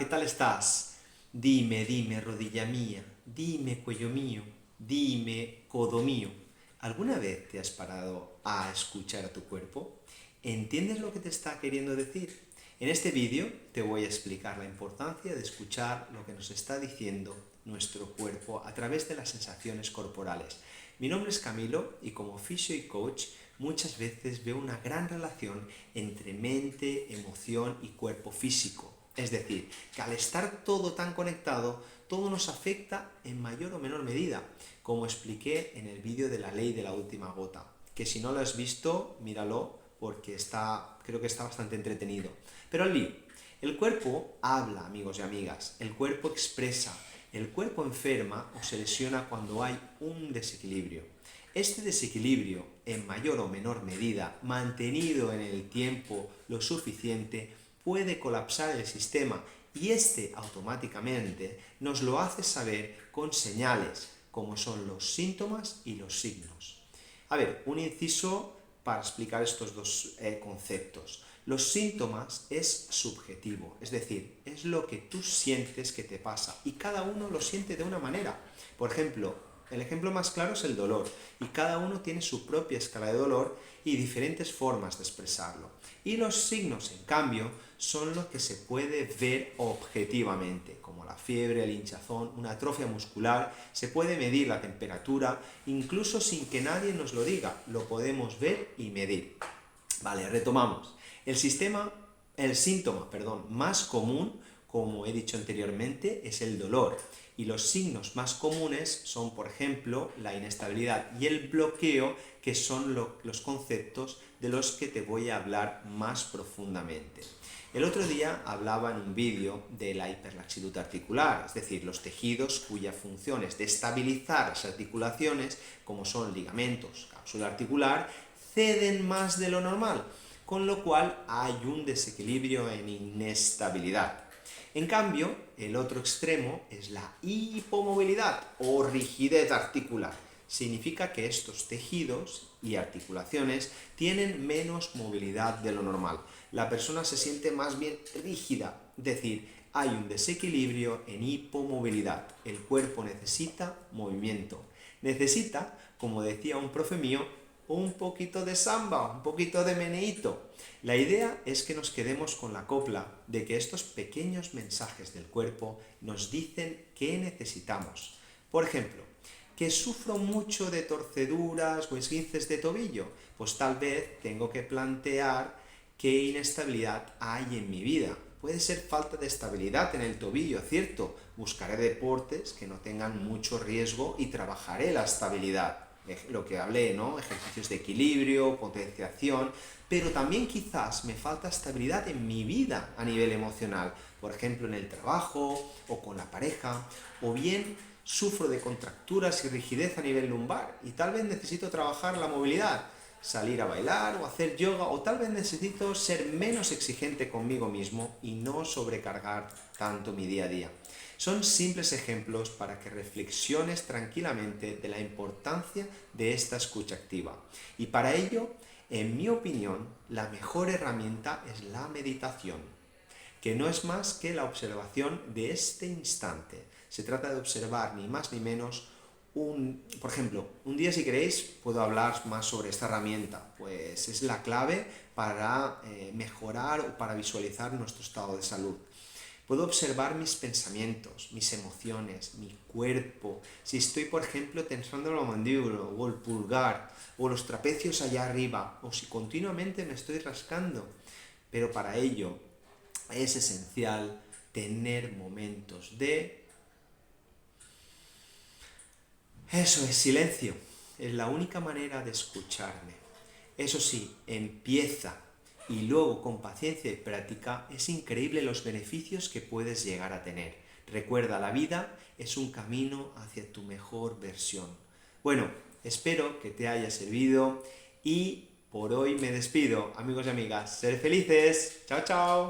tal estás? Dime, dime, rodilla mía, dime, cuello mío, dime, codo mío. ¿Alguna vez te has parado a escuchar a tu cuerpo? ¿Entiendes lo que te está queriendo decir? En este vídeo te voy a explicar la importancia de escuchar lo que nos está diciendo nuestro cuerpo a través de las sensaciones corporales. Mi nombre es Camilo y como fisio y coach muchas veces veo una gran relación entre mente, emoción y cuerpo físico. Es decir, que al estar todo tan conectado, todo nos afecta en mayor o menor medida, como expliqué en el vídeo de la ley de la última gota, que si no lo has visto, míralo porque creo que está bastante entretenido. Pero al lío, el cuerpo habla, amigos y amigas, el cuerpo expresa, el cuerpo enferma o se lesiona cuando hay un desequilibrio. Este desequilibrio, en mayor o menor medida, mantenido en el tiempo lo suficiente, puede colapsar el sistema y este automáticamente nos lo hace saber con señales, como son los síntomas y los signos. A ver, un inciso para explicar estos dos conceptos. Los síntomas es subjetivo, es decir, es lo que tú sientes que te pasa y cada uno lo siente de una manera. Por ejemplo, el ejemplo más claro es el dolor y cada uno tiene su propia escala de dolor y diferentes formas de expresarlo. Y los signos, en cambio, son lo que se puede ver objetivamente, como la fiebre, el hinchazón, una atrofia muscular, se puede medir la temperatura, incluso sin que nadie nos lo diga, lo podemos ver y medir. Vale, retomamos. El síntoma más común, como he dicho anteriormente, es el dolor. Y los signos más comunes son, por ejemplo, la inestabilidad y el bloqueo, que son los conceptos de los que te voy a hablar más profundamente. El otro día hablaba en un vídeo de la hiperlaxitud articular, es decir, los tejidos cuya función es de estabilizar las articulaciones, como son ligamentos, cápsula articular, ceden más de lo normal, con lo cual hay un desequilibrio en inestabilidad. En cambio, el otro extremo es la hipomovilidad o rigidez articular. Significa que estos tejidos y articulaciones tienen menos movilidad de lo normal. La persona se siente más bien rígida, es decir, hay un desequilibrio en hipomovilidad. El cuerpo necesita movimiento. Necesita, como decía un profe mío, un poquito de samba, un poquito de meneíto. La idea es que nos quedemos con la copla de que estos pequeños mensajes del cuerpo nos dicen qué necesitamos. Por ejemplo, que sufro mucho de torceduras o esguinces de tobillo, pues tal vez tengo que plantear qué inestabilidad hay en mi vida. Puede ser falta de estabilidad en el tobillo, ¿cierto? Buscaré deportes que no tengan mucho riesgo y trabajaré la estabilidad. Lo que hablé, ¿no? Ejercicios de equilibrio, potenciación, pero también quizás me falta estabilidad en mi vida a nivel emocional, por ejemplo en el trabajo o con la pareja, o bien sufro de contracturas y rigidez a nivel lumbar y tal vez necesito trabajar la movilidad, salir a bailar o hacer yoga, o tal vez necesito ser menos exigente conmigo mismo y no sobrecargar tanto mi día a día. Son simples ejemplos para que reflexiones tranquilamente de la importancia de esta escucha activa. Y para ello, en mi opinión, la mejor herramienta es la meditación, que no es más que la observación de este instante. Se trata de observar ni más ni menos por ejemplo, un día si queréis puedo hablar más sobre esta herramienta, pues es la clave para mejorar o para visualizar nuestro estado de salud. Puedo observar mis pensamientos, mis emociones, mi cuerpo, si estoy, por ejemplo, tensando la mandíbula o el pulgar, o los trapecios allá arriba, o si continuamente me estoy rascando. Pero para ello es esencial tener momentos de... Eso es silencio, es la única manera de escucharme. Eso sí, empieza y luego con paciencia y práctica es increíble los beneficios que puedes llegar a tener. Recuerda, la vida es un camino hacia tu mejor versión. Bueno, espero que te haya servido y por hoy me despido. Amigos y amigas, ser felices. Chao, chao.